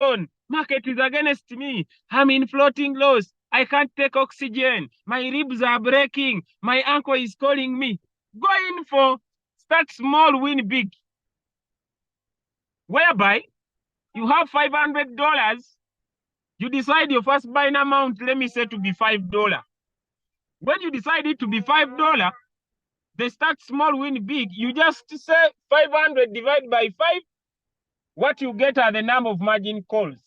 Market is against me. I'm in floating loss. I can't take oxygen. My ribs are breaking. My uncle is calling me. Go in for start small, win big. Whereby you have $500. You decide your first buying amount, let me say, to be $5. When you decide it to be $5, they start small, win big. You just say 500 divided by 5. What you get are the number of margin calls.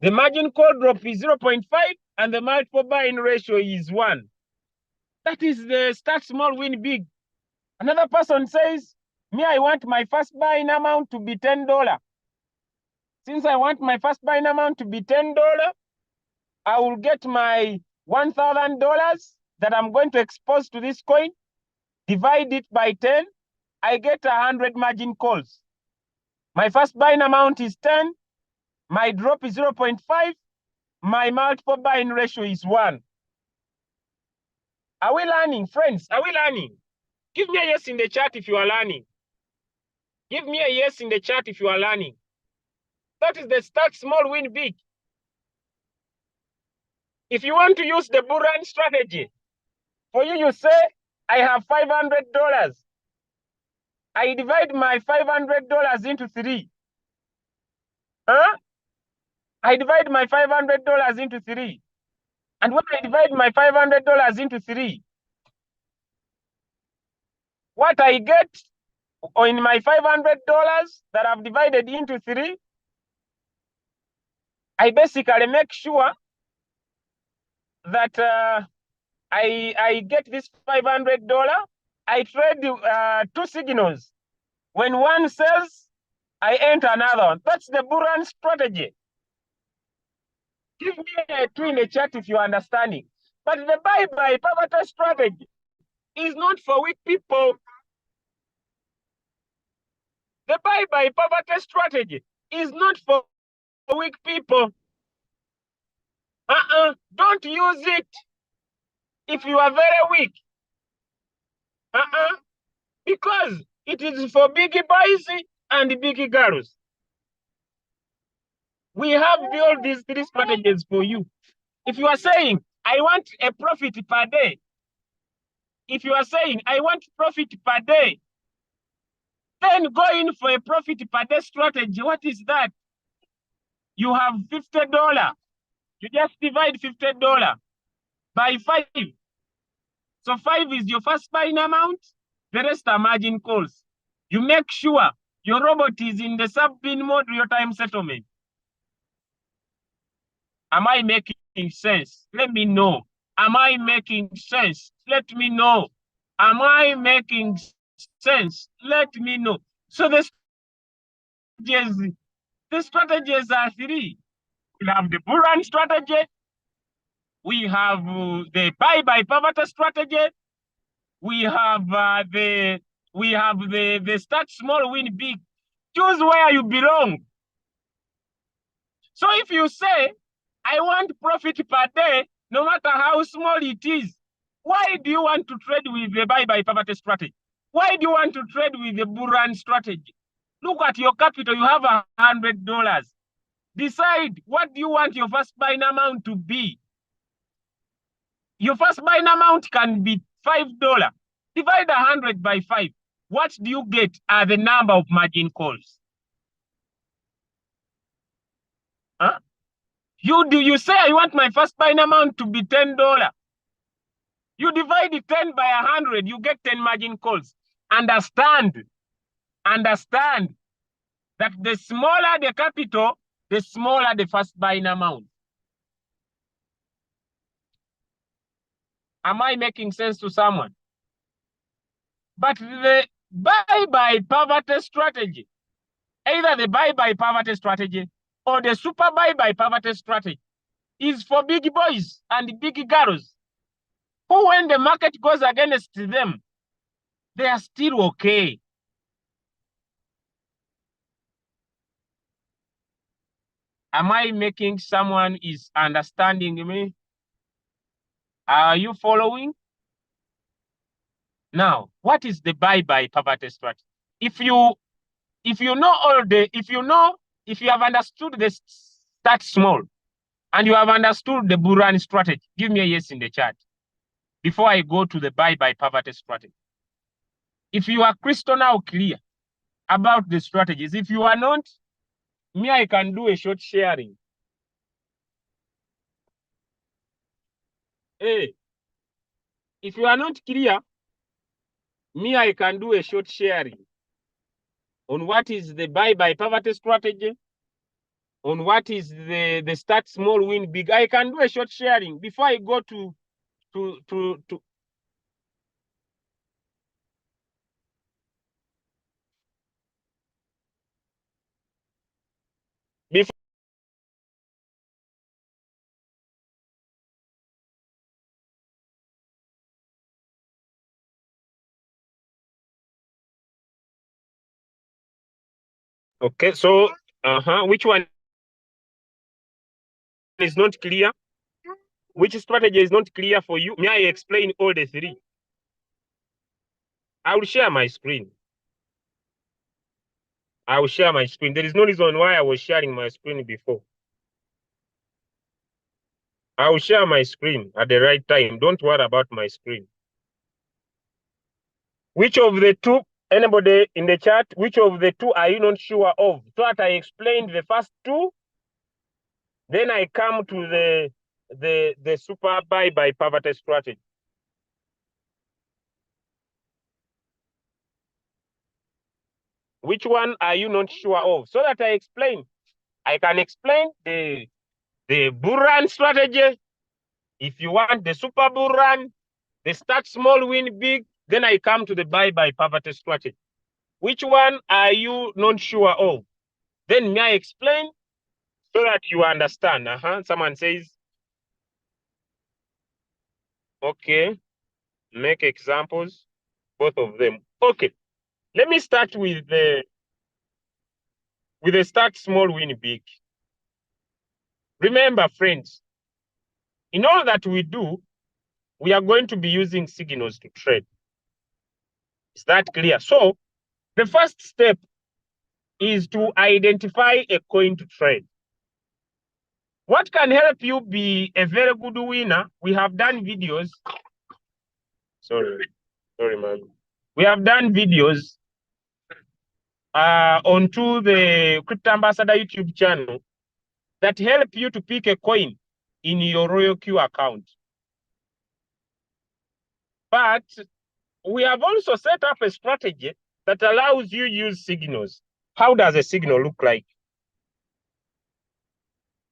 The margin call drop is 0.5 and the multiple buying ratio is 1. That is the start small, win big. Another person says, me, I want my first buying amount to be $10. Since I want my first buying amount to be $10, I will get my $1,000 that I'm going to expose to this coin, divide it by 10, I get 100 margin calls. My first buying amount is 10, my drop is 0.5, my multiple buying ratio is 1. Are we learning, friends? Are we learning? Give me a yes in the chat if you are learning. Give me a yes in the chat if you are learning. That is the start small, win big. If you want to use the bull run strategy, for you say, I have $500. I divide my $500 into 3. I divide my $500 into 3. And when I divide my $500 into 3, what I get in my $500 that I've divided into 3, I basically make sure that I get this $500. I trade 2 signals. When one sells, I enter another one. That's the bull run strategy. Give me a 2 in the chat if you're understanding. But the Bye Poverty Strategy is not for weak people. The Bye Poverty Strategy is not for weak people. Don't use it if you are very weak. Because it is for big boys and big girls. We have built these 3 strategies for you. If you are saying, I want a profit per day, if you are saying, I want profit per day, then go in for a profit per day strategy. What is that? You have $50. You just divide $50 by 5. So 5 is your first buying amount. The rest are margin calls. You make sure your robot is in the sub-bin mode real-time settlement. Am I making sense? Let me know. Am I making sense? Let me know. Am I making sense? Let me know. So the strategies are 3. We have the bull run strategy. We have the Bye Poverty strategy. We have the start small, win big. Choose where you belong. So if you say, I want profit per day, no matter how small it is, why do you want to trade with the Bye Poverty strategy? Why do you want to trade with the bull run strategy? Look at your capital. You have $100. Decide, what do you want your first buying amount to be? Your first buying amount can be $5. Divide 100 by 5. What do you get are the number of margin calls? You say, I want my first buying amount to be $10. You divide 10 by 100, you get 10 margin calls. Understand that the smaller the capital, the smaller the first buying amount. Am I making sense to someone? But the Bye Poverty strategy, either the Bye Poverty strategy or the Super Bye Poverty strategy, is for big boys and big girls who, when the market goes against them, they are still okay. Am I making someone is understanding me? Are you following? Now, what is the Bye Poverty strategy? If you have understood this Start small. And you have understood the bull run strategy. Give me a yes in the chat before I go to the Bye Poverty strategy. If you are crystal now clear about the strategies, if you are not, me, I can do a short sharing. Hey, if you are not clear, me, I can do a short sharing on what is the Bye Poverty strategy, on what is the start small, win big. I can do a short sharing before I go to before. Okay, so which one is not clear? Which strategy is not clear for you? May I explain all the three? I will share my screen. I will share my screen. There is no reason why I was sharing my screen before. I will share my screen at the right time. Don't worry about my screen. Which of the two, anybody in the chat, which of the two are you not sure of? So that I explained the first two, then I come to the super Bye Poverty strategy. Which one are you not sure of? So that I explain. I can explain the bull run strategy. If you want the super bull run, the start small, win big, then I come to the Bye Poverty strategy. Which one are you not sure of? Then may I explain so that you understand? Someone says, okay, make examples, both of them. Okay, let me start with the start small, win big. Remember, friends, in all that we do, we are going to be using signals to trade. Is that clear? So the first step is to identify a coin to trade. What can help you be a very good winner? We have done videos. Sorry, man. We have done videos onto the Crypto Ambassador YouTube channel that help you to pick a coin in your Royal Q account. But we have also set up a strategy that allows you to use signals. How does a signal look like?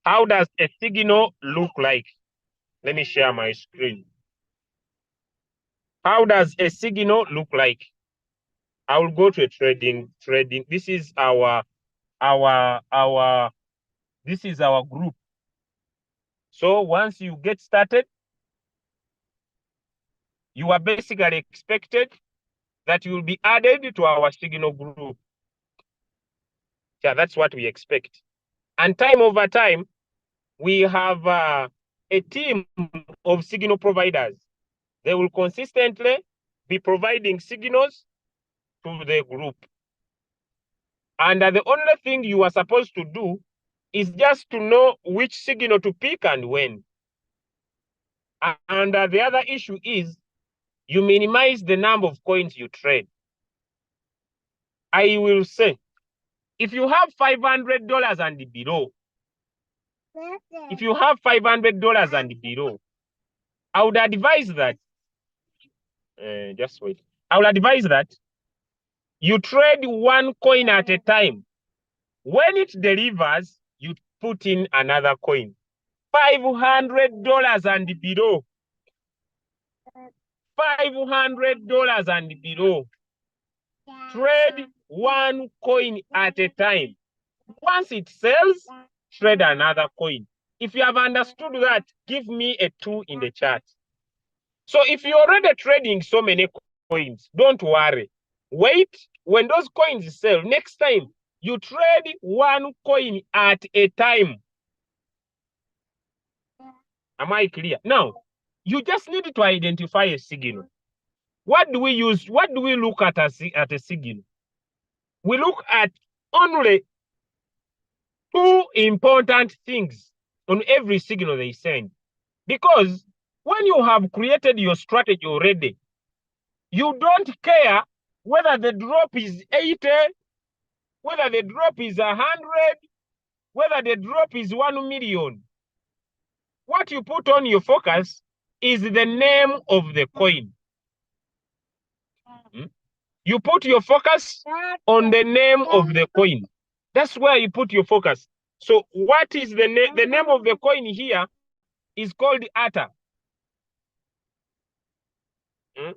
How does a signal look like? Let me share my screen. How does a signal look like? I will go to a trading. This is our this is our group. So once you get started, you are basically expected that you will be added to our signal group. Yeah, that's what we expect. And time over time, we have a team of signal providers. They will consistently be providing signals to the group. And the only thing you are supposed to do is just to know which signal to pick and when. And the other issue is you minimize the number of coins you trade. I will say, if you have $500 and below, and below, I would advise that, just wait. I would advise that you trade one coin at a time. When it delivers, you put in another coin. $500 and below. $500 and below. Trade one coin at a time. Once it sells, trade another coin. If you have understood that, give me a 2 in the chat. So if you're already trading so many coins, don't worry. Wait, when those coins sell, next time, you trade one coin at a time. Am I clear? Now, you just need to identify a signal. What do we use? What do we look at a signal? We look at only two important things on every signal they send. Because when you have created your strategy already, you don't care whether the drop is 80, whether the drop is 100, whether the drop is 1 million. What you put on your focus is the name of the coin. You put your focus on the name of the coin. That's where you put your focus. So what is the name? The name of the coin here is called ATA. The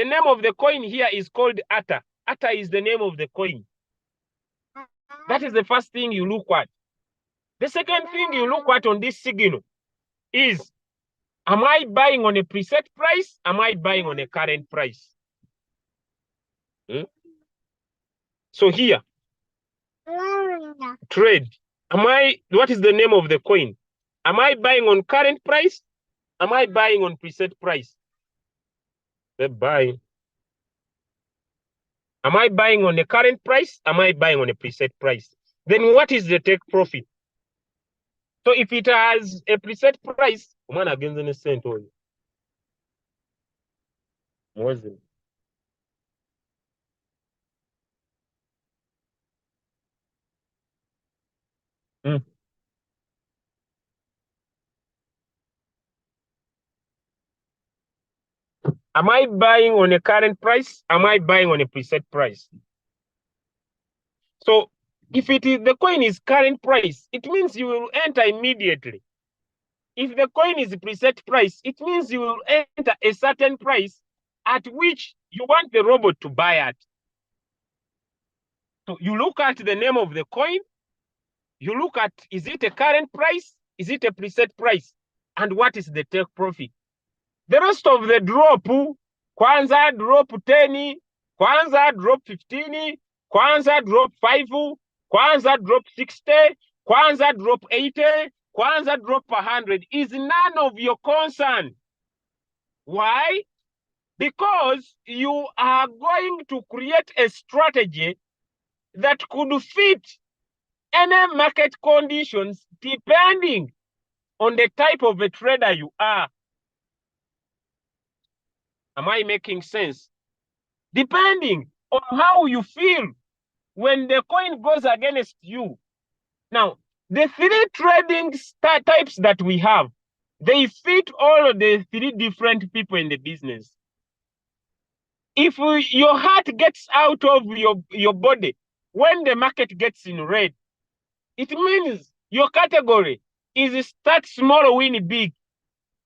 name of the coin here is called ATA. ATA is the name of the coin. That is the first thing you look at. The second thing you look at on this signal is, am I buying on a preset price? Am I buying on a current price? So here, trade. What is the name of the coin? Am I buying on current price? Am I buying on preset price? Let's buy. Am I buying on a current price? Am I buying on a preset price? Then what is the take profit? So if it has a preset price, man against any cent or was it? Am I buying on a current price? Am I buying on a preset price? So if the coin is current price, it means you will enter immediately. If the coin is preset price, it means you will enter a certain price at which you want the robot to buy at. So you look at the name of the coin, you look at, is it a current price? Is it a preset price? And what is the take profit? The rest of the drop, Kwanza drop 10, Kwanza drop 15, Kwanza drop 5, Kwanza drop 60, Kwanza drop 80, Kwanza drop 100 is none of your concern. Why? Because you are going to create a strategy that could fit any market conditions depending on the type of a trader you are. Am I making sense? Depending on how you feel when the coin goes against you. Now, the three trading types that we have, they fit all of the three different people in the business. If your heart gets out of your body when the market gets in red, it means your category is start small, win big.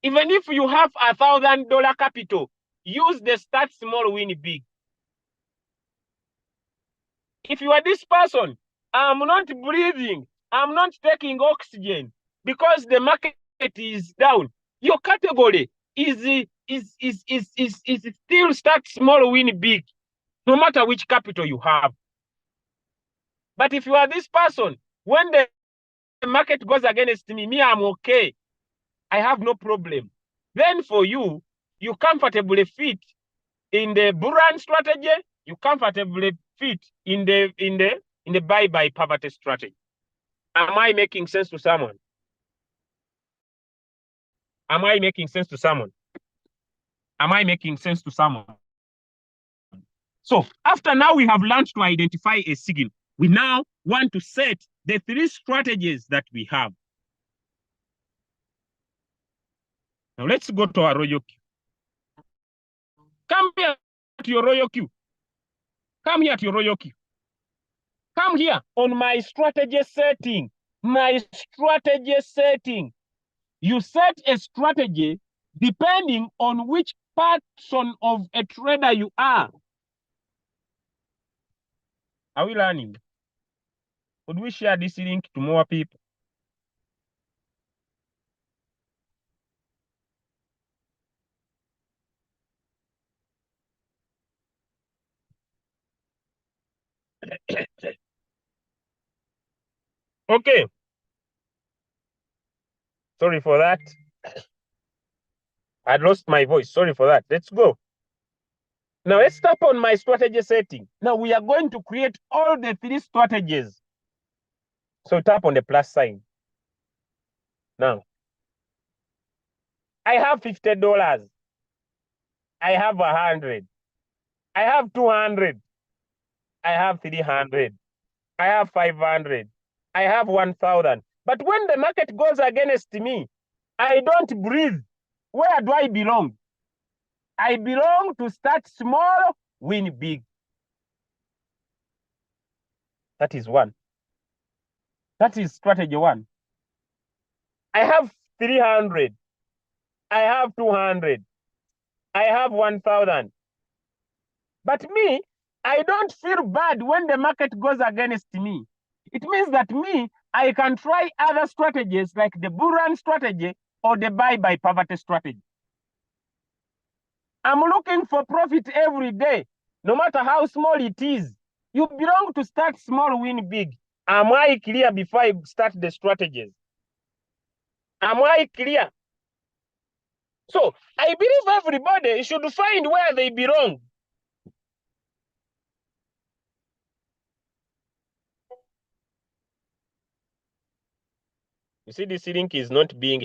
Even if you have $1,000 capital, use the start small, win big. If you are this person, I'm not breathing, I'm not taking oxygen because the market is down, your category is still start small, win big, no matter which capital you have. But if you are this person, when the market goes against me, I'm okay. I have no problem. Then for you, you comfortably fit in the bull run strategy, you comfortably fit in the Bye Poverty strategy. Am I making sense to someone? Am I making sense to someone? Am I making sense to someone? So after now we have learned to identify a signal, we now want to set the three strategies that we have. Now let's go to our royal queue. Come here to your royal queue. Come here to your royal queue. Come here on my strategy setting. My strategy setting. You set a strategy depending on which person of a trader you are. Are we learning? Could we share this link to more people? Okay. Sorry for that. I lost my voice. Sorry for that. Let's go. Now let's tap on my strategy setting. Now we are going to create all the 3 strategies. So tap on the plus sign. Now, I have $50. I have 100. I have 200. I have 300. I have 500. I have 1,000. But when the market goes against me, I don't breathe. Where do I belong? I belong to start small, win big. That is one. That is strategy 1. I have 300. I have 200. I have 1,000. But me, I don't feel bad when the market goes against me. It means that me, I can try other strategies like the bull run strategy or the Bye Poverty Strategy. I'm looking for profit every day, no matter how small it is. You belong to start small, win big. Am I clear before I start the strategies? Am I clear? So I believe everybody should find where they belong. You see, this link is not being